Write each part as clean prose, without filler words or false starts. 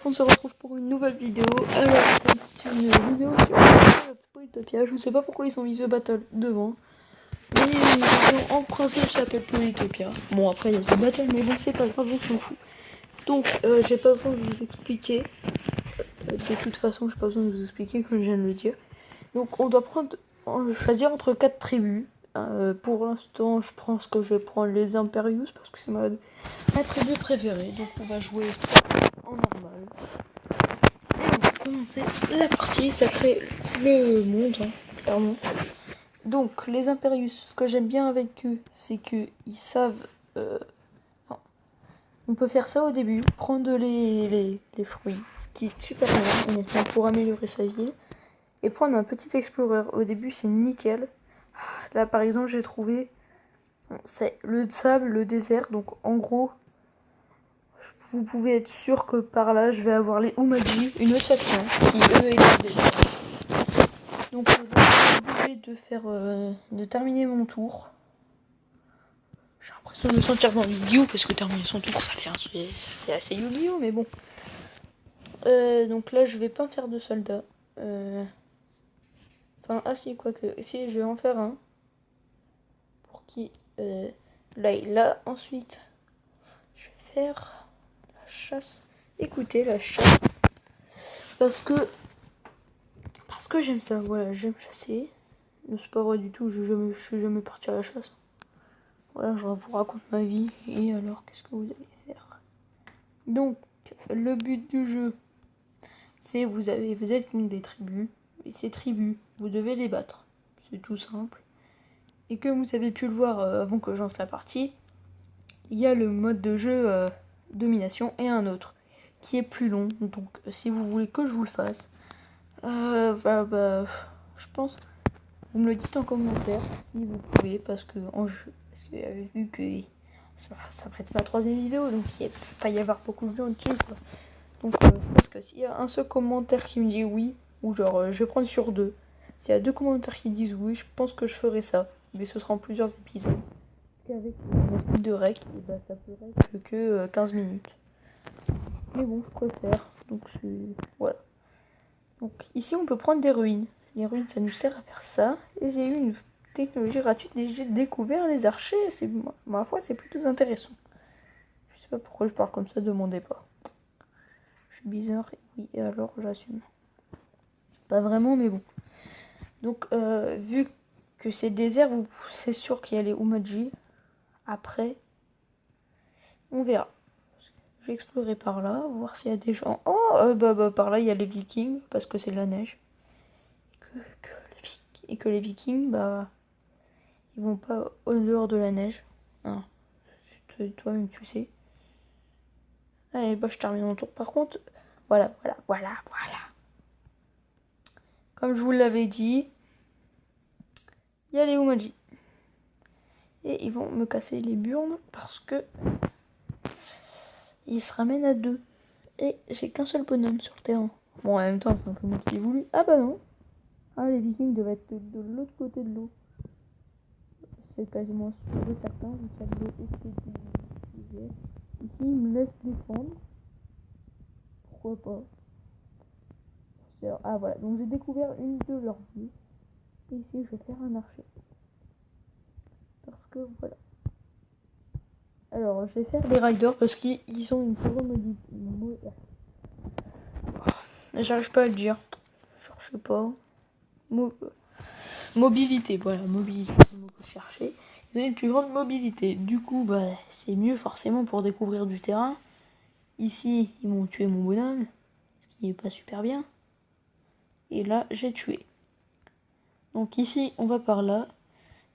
on se retrouve pour une nouvelle vidéo. Alors, c'est une vidéo sur Polytopia. Je ne sais pas pourquoi ils ont mis The Battle devant. Mais en principe, ça s'appelle Polytopia. Bon, après, il y a The Battle, mais bon, c'est pas grave, on s'en fout. Donc, j'ai pas besoin de vous expliquer. De toute façon, j'ai pas besoin de vous expliquer, comme je viens de le dire. Donc, on doit choisir entre 4 tribus. Pour l'instant, je pense que je vais prendre les Imperius parce que c'est ma tribu préférée. Donc, on va jouer en normal. Et on va commencer la partie. Ça crée le monde, hein, clairement. Donc, les Imperius, ce que j'aime bien avec eux, c'est qu'ils savent. On peut faire ça au début, prendre les fruits, ce qui est super bien, honnêtement, pour améliorer sa ville. Et prendre un petit explorer. Au début, c'est nickel. Là, par exemple, j'ai trouvé. C'est le sable, le désert. Donc, en gros, vous pouvez être sûr que par là, je vais avoir les Umaji, une autre faction, qui eux est le désert. Donc, je vais obligé de terminer mon tour. J'ai l'impression de me sentir dans Yu-Gi-Oh! Parce que terminer son tour, ça fait assez Yu-Gi-Oh! Mais bon. Donc là, je vais pas me faire de soldats. Enfin, si, quoique. Si, je vais en faire un. Pour qui là, ensuite, je vais faire la chasse. Écoutez, la chasse. Parce que j'aime ça. Voilà, j'aime chasser. Non, c'est pas vrai du tout. Je suis jamais parti à la chasse. Voilà, je vous raconte ma vie. Et alors, qu'est-ce que vous allez faire? Donc, le but du jeu, c'est vous êtes contre des tribus. Et ces tribus, vous devez les battre. C'est tout simple. Et comme vous avez pu le voir avant que je lance la partie, il y a le mode de jeu domination et un autre qui est plus long. Donc si vous voulez que je vous le fasse, je pense, vous me le dites en commentaire si vous pouvez, parce que vous avez vu que ça va être ma 3e vidéo, donc il ne va pas y avoir beaucoup de gens dessus, quoi. Donc je pense que s'il y a un seul commentaire qui me dit oui, ou genre je vais prendre sur 2, s'il y a 2 commentaires qui disent oui, je pense que je ferai ça, mais ce sera en plusieurs épisodes. Avec mon site de rec, et bah, ça peut être que 15 minutes. Mais bon, je préfère. Donc voilà. Donc ici, on peut prendre des ruines. Les ruines, ça nous sert à faire ça. Et j'ai eu une technologie gratuite et j'ai découvert les archers. Ma foi, c'est plutôt intéressant. Je sais pas pourquoi je parle comme ça, demandez pas. Je suis bizarre, oui, et alors j'assume. Pas vraiment, mais bon. Donc, vu que c'est désert, c'est sûr qu'il y a les Umaji. Après, on verra. Je vais explorer par là, voir s'il y a des gens. Oh, par là, il y a les Vikings, parce que c'est de la neige. Et que les Vikings, ils vont pas au dehors de la neige. Hein, toi-même, tu sais. Allez, je termine mon tour. Par contre, voilà. Comme je vous l'avais dit, il y a les Umaji. Et ils vont me casser les burnes parce que ils se ramènent à 2. Et j'ai qu'un seul bonhomme sur le terrain. Bon, en même temps, c'est un peu moi qui l'ai voulu. Ah bah non. Ah, les Vikings devaient être de l'autre côté de l'eau. C'est quasiment sûr et certain. Vu qu'il y a de l'eau et que c'est du désert. Ici, ils me laissent défendre. Pourquoi pas? Ah voilà, donc j'ai découvert une de leurs villes. Et ici, je vais faire un archer. Parce que voilà. Alors, je vais faire des riders parce qu'ils ont une très bonne mobilité. J'arrive pas à le dire. Genre, je sais pas. Mobilité, voilà, mobilité, c'est le mot que je cherchais. Ils ont une plus grande mobilité. Du coup, c'est mieux forcément pour découvrir du terrain. Ici, ils m'ont tué mon bonhomme, ce qui n'est pas super bien. Et là, j'ai tué. Donc ici, on va par là.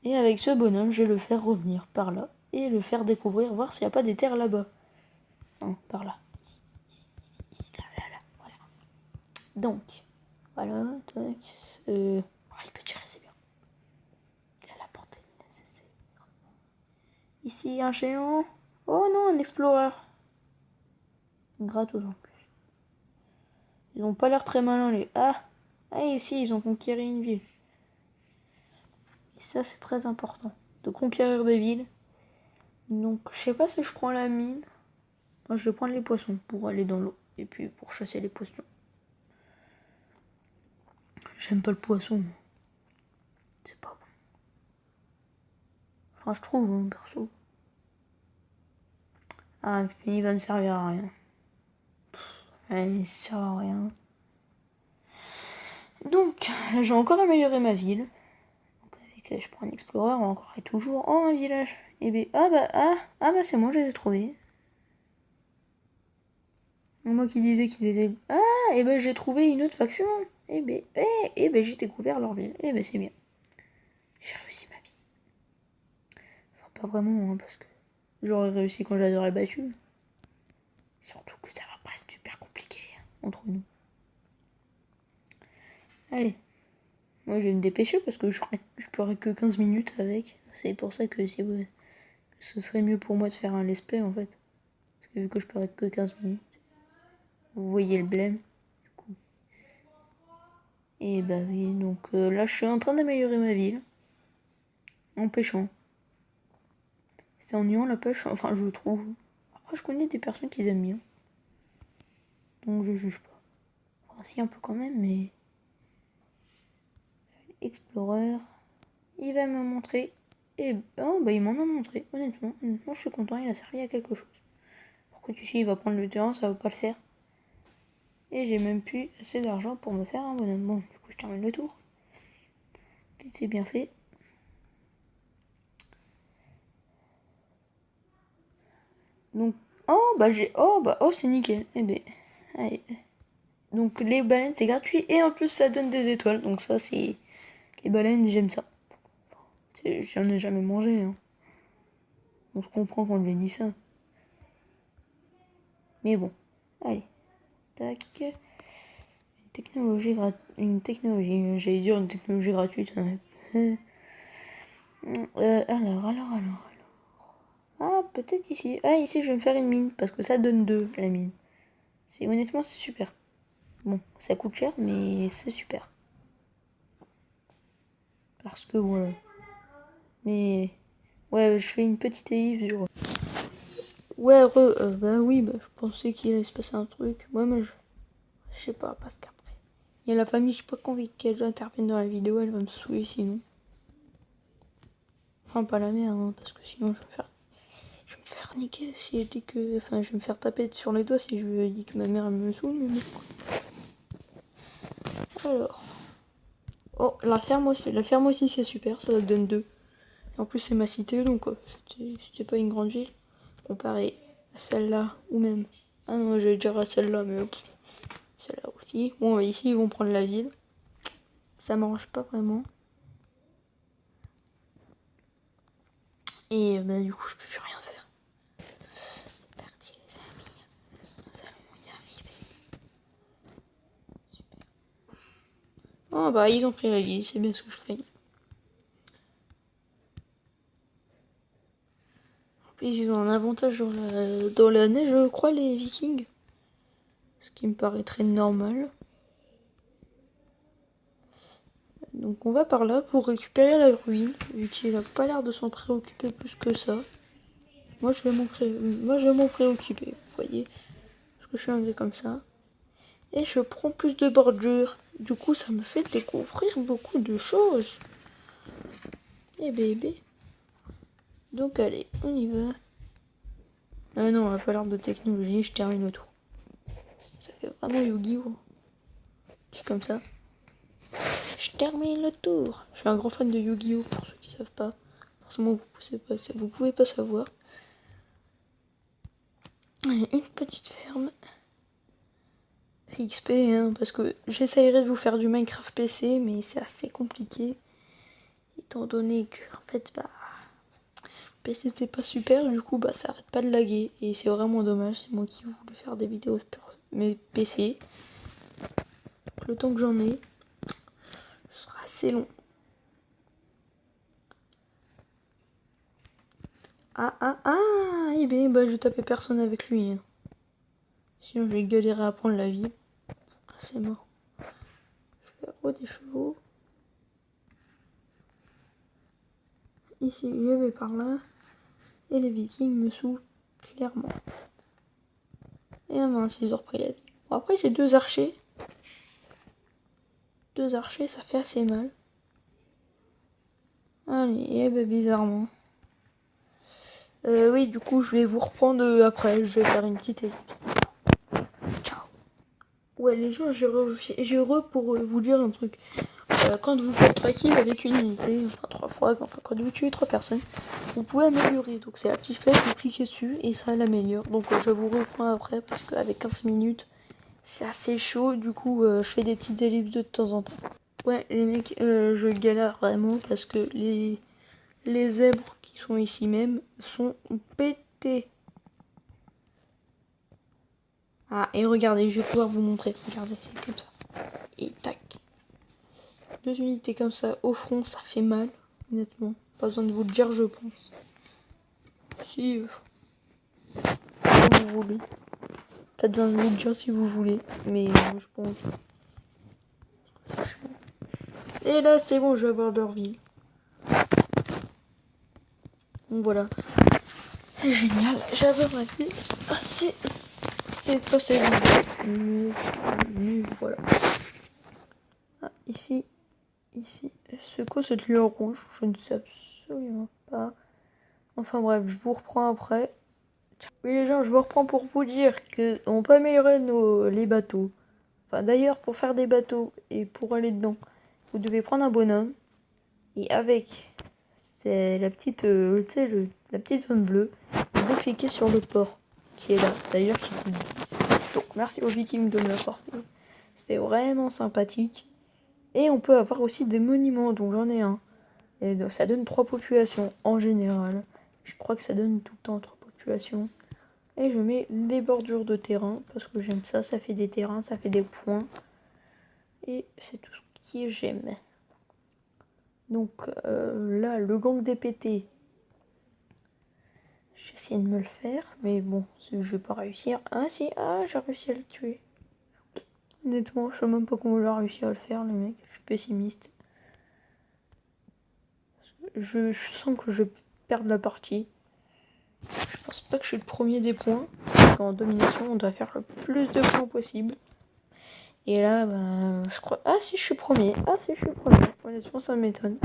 Et avec ce bonhomme, je vais le faire revenir par là. Et le faire découvrir, voir s'il n'y a pas des terres là-bas. Non, par là. Ici, là, voilà. Donc, voilà, tac. Il peut tirer, c'est bien. Il a la portée nécessaire. Ici, un géant. Oh non, un explorer. Gratos en plus. Ils ont pas l'air très malins, les... Ah, ici, ils ont conquéri une ville. Et ça, c'est très important. De conquérir des villes. Donc, je sais pas si je prends la mine. Moi, je vais prendre les poissons pour aller dans l'eau. Et puis pour chasser les poissons. J'aime pas le poisson. C'est pas bon. Enfin, je trouve, hein, perso. Ah, puis il va me servir à rien. Il sert à rien. Donc, j'ai encore amélioré ma ville. Donc, avec, je prends un explorer, encore et toujours. Oh, un village. Et ben, bah, c'est moi, je les ai trouvés. Moi qui disais qu'ils étaient. Ah, et ben, j'ai trouvé une autre faction. Et ben, j'ai découvert leur ville. Et ben, c'est bien. J'ai réussi ma vie. Enfin, pas vraiment, hein, parce que j'aurais réussi quand j'aurais battu. Surtout que ça va pas être super compliqué hein, entre nous. Allez. Moi, je vais me dépêcher parce que je pourrais que 15 minutes avec. C'est pour ça que ce serait mieux pour moi de faire un let's play en fait. Parce que vu que je pourrais que 15 minutes. Vous voyez le blême. Du coup. Et bah oui, donc là, je suis en train d'améliorer ma ville. En pêchant. C'est ennuyant la pêche, enfin je trouve. Après, je connais des personnes qui aiment bien. Donc je juge pas. Enfin, si, un peu quand même, mais. Explorer. Il va me montrer. Et oh, bah il m'en a montré. Honnêtement, je suis content, il a servi à quelque chose. Pourquoi tu sais, il va prendre le terrain, ça va pas le faire. Et j'ai même plus assez d'argent pour me faire un bonhomme. Bon, du coup, je termine le tour. C'est bien fait. Donc, c'est nickel. Eh ben, allez. Donc, les baleines, c'est gratuit et en plus, ça donne des étoiles. Donc, ça, c'est. Les baleines, j'aime ça. J'en ai jamais mangé. Hein. On se comprend quand je dis ça. Mais bon, allez. Tac. J'allais dire une technologie gratuite. Alors. Ah, peut-être ici. Ah, ici, je vais me faire une mine. Parce que ça donne 2, la mine. Honnêtement, c'est super. Bon, ça coûte cher, mais c'est super. Parce que voilà. Mais. Ouais, je fais une petite équipe sur. Ouais, bah oui, bah, je pensais qu'il allait se passer un truc. Ouais, mais je sais pas, parce qu'après. Il y a la famille, j'ai pas envie qu'elle intervienne dans la vidéo, elle va me saouler sinon. Enfin, pas la mère, hein, parce que sinon je vais me faire niquer si je dis que. Enfin, je vais me faire taper sur les doigts si je dis que ma mère elle me saoule. Mais... Alors. Oh, la ferme aussi c'est super, ça donne 2. En plus, c'est ma cité, donc c'était pas une grande ville. Comparé à celle-là, ou même. Ah non, j'allais dire à celle-là, mais celle-là aussi. Bon, ici, ils vont prendre la ville. Ça m'arrange pas vraiment. Et bah, du coup, je peux plus rien faire. C'est parti, les amis. Nous allons y arriver. Super. Oh, bah, ils ont pris la ville, c'est bien ce que je craignais. En plus, ils ont un avantage dans la neige, je crois, les Vikings. Ce qui me paraîtrait normal. Donc on va par là pour récupérer la ruine, vu qu'il a pas l'air de s'en préoccuper plus que ça. Moi je vais m'en préoccuper, vous voyez. Parce que je suis un gars comme ça. Et je prends plus de bordure. Du coup ça me fait découvrir beaucoup de choses. Et bébé. Donc allez, on y va. Ah non, il va falloir de technologie, je termine le tour. Ça fait vraiment Yu-Gi-Oh! C'est comme ça. Je termine le tour. Je suis un grand fan de Yu-Gi-Oh! Pour ceux qui savent pas. Forcément, vous pouvez pas savoir. Allez, une petite ferme. XP, hein, parce que j'essayerai de vous faire du Minecraft PC, mais c'est assez compliqué. Étant donné que, en fait, bah, PC c'était pas super, du coup, bah, ça arrête pas de laguer. Et c'est vraiment dommage, c'est moi qui voulais faire des vidéos sur mes PC. Donc, le temps que j'en ai, ce sera assez long. Et bien, bah, je tapais personne avec lui. Hein. Sinon, je vais galérer à prendre la vie. C'est mort. Je vais des chevaux. Ici, je vais par là. Et les Vikings me saoulent clairement. Et mince, ils ont repris la vie. Bon, après, j'ai 2 archers. 2 archers, ça fait assez mal. Allez, et ben bizarrement. Oui, du coup, je vais vous reprendre après. Je vais faire une petite ellipse. Ciao. Ouais, les gens, j'ai pour vous dire un truc. Quand vous faites 3 kills avec une unité, enfin 3 fois, enfin quand vous tuez 3 personnes, vous pouvez améliorer. Donc c'est la petite flèche, vous cliquez dessus et ça l'améliore. Donc je vous reprends après parce qu'avec 15 minutes, c'est assez chaud. Du coup, je fais des petites ellipses de temps en temps. Ouais, les mecs, je galère vraiment parce que les zèbres qui sont ici même sont pétés. Ah, et regardez, je vais pouvoir vous montrer. Regardez, c'est comme ça. Et tac. 2 unités comme ça au front, ça fait mal, honnêtement. Pas besoin de vous le dire, je pense. Si, comme vous voulez. Pas besoin de vous le dire si vous voulez, mais je pense. Et là, c'est bon, je vais avoir leur ville. Donc voilà. C'est génial, j'avais ma ville. Ah, c'est pas c'est mais voilà. Ah, ici, c'est quoi cette lueur rouge? Je ne sais absolument pas. Enfin bref, je vous reprends après. Oui les gens, je vous reprends pour vous dire que on peut améliorer les bateaux. Enfin d'ailleurs, pour faire des bateaux et pour aller dedans, vous devez prendre un bonhomme. Et avec la petite, la petite zone bleue, vous cliquez sur le port qui est là. D'ailleurs qui coûte 10. Donc merci aux Vikings de me l'avoir fait. C'était vraiment sympathique. Et on peut avoir aussi des monuments, dont j'en ai un. Et donc, ça donne 3 populations en général. Je crois que ça donne tout le temps 3 populations. Et je mets les bordures de terrain parce que j'aime ça. Ça fait des terrains, ça fait des points. Et c'est tout ce que j'aime. Donc là, le gang des pétés. J'essaie de me le faire, mais bon, je vais pas réussir. Ah si, j'ai réussi à le tuer. Honnêtement, je sais même pas comment j'ai réussi à le faire, les mecs. Je suis pessimiste. Je sens que je vais perdre la partie. Je pense pas que je suis le premier des points. En domination, on doit faire le plus de points possible. Et là, bah, je crois... Ah si, je suis premier. Ah si, je suis premier. Honnêtement, ça m'étonne.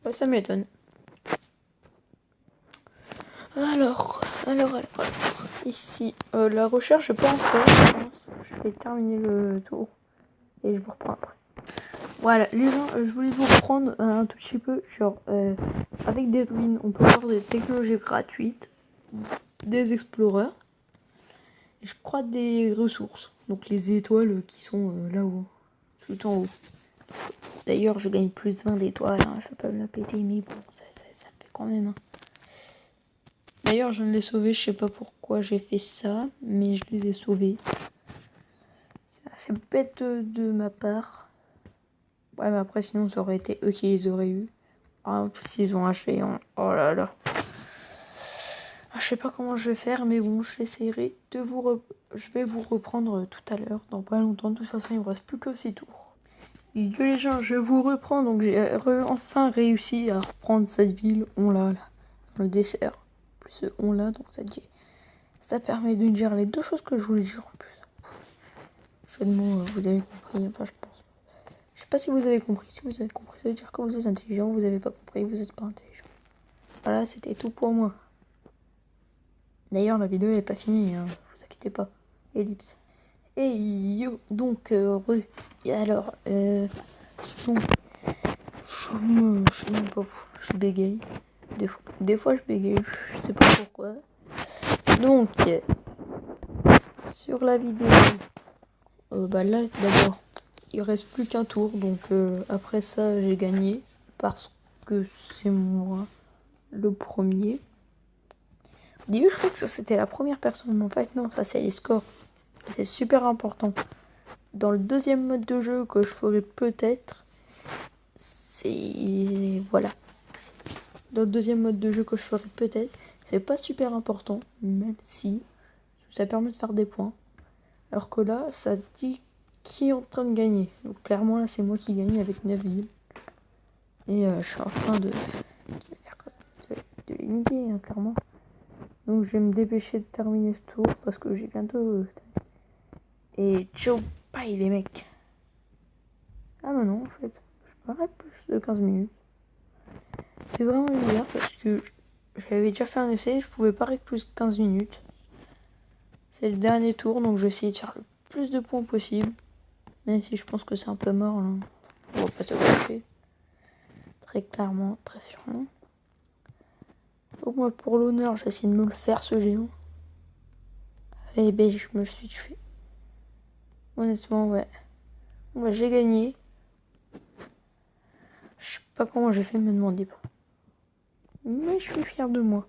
Ouais, ça m'étonne. Alors. Ici, la recherche, pas encore, je pense. Je vais terminer le tour. Et je vous reprends après. Voilà, les gens, je voulais vous reprendre un tout petit peu. Genre, avec des ruines, on peut avoir des technologies gratuites. Des explorers. Et je crois des ressources. Donc les étoiles qui sont là-haut. Tout en haut. D'ailleurs, je gagne plus de 20 d'étoiles. Hein, je peux pas me la péter, mais bon, ça me fait quand même. Hein. D'ailleurs, je l'ai sauvé, je sais pas pourquoi j'ai fait ça, mais je les ai sauvés. C'est assez bête de ma part. Ouais, mais après, sinon, ça aurait été eux qui les auraient eu. Ah, en plus, ils ont acheté. Hein. Oh là là. Ah, je sais pas comment je vais faire, mais bon, j'essaierai de je vais vous reprendre tout à l'heure, dans pas longtemps. De toute façon, il me reste plus que 6 tours. Et les gens, je vous reprends. Donc, j'ai enfin réussi à reprendre cette ville. On l'a là, dans le dessert. Plus on l'a, donc ça permet de dire les 2 choses que je voulais dire en plus. Jeu de mots, vous avez compris, enfin je pense. Je sais pas si vous avez compris. Si vous avez compris, ça veut dire que vous êtes intelligent. Vous avez pas compris, vous êtes pas intelligent. Voilà, c'était tout pour moi. D'ailleurs, la vidéo elle est pas finie, hein. Vous inquiétez pas. Ellipse. Et yo, donc, et alors, donc, je sais même pas, je bégaye. Des fois je bégaye, je sais pas pourquoi. Donc, sur la vidéo, bah là, d'abord, il reste plus qu'un tour, donc après ça, j'ai gagné, parce que c'est moi le premier. Au début, je croyais que ça, c'était la première personne, mais en fait, non, ça, c'est les scores. C'est super important. Dans le deuxième mode de jeu que je ferai peut-être, c'est... Voilà. Dans le deuxième mode de jeu que je ferai peut-être, c'est pas super important, même si ça permet de faire des points. Alors que là, ça dit qui est en train de gagner. Donc clairement, là, c'est moi qui gagne avec 9 villes. Et je suis en train de limiter, hein, clairement. Donc je vais me dépêcher de terminer ce tour parce que j'ai bientôt... Et ciao, bye les mecs. Ah bah non, en fait, je peux arrêter plus de 15 minutes. C'est vraiment bizarre parce que j'avais déjà fait un essai, je pouvais pas arrêter plus de 15 minutes. C'est le dernier tour, donc je vais essayer de faire le plus de points possible. Même si je pense que c'est un peu mort, là. On va pas te cacher. Très clairement, très sûrement. Donc moi, pour l'honneur, j'ai essayé de me le faire, ce géant. Et ben, je me le suis fait. Honnêtement, ouais. Bon, j'ai gagné. Je sais pas comment j'ai fait, me demandez pas. Mais je suis fier de moi.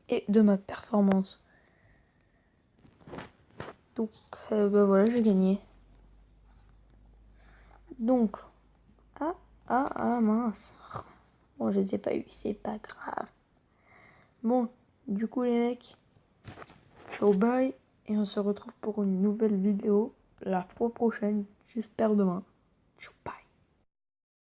Et de ma performance. Donc, bah voilà, j'ai gagné. Donc, mince. Bon, je les ai pas eu, c'est pas grave. Bon, du coup, les mecs, ciao, bye. Et on se retrouve pour une nouvelle vidéo la fois prochaine, j'espère demain. Ciao, bye.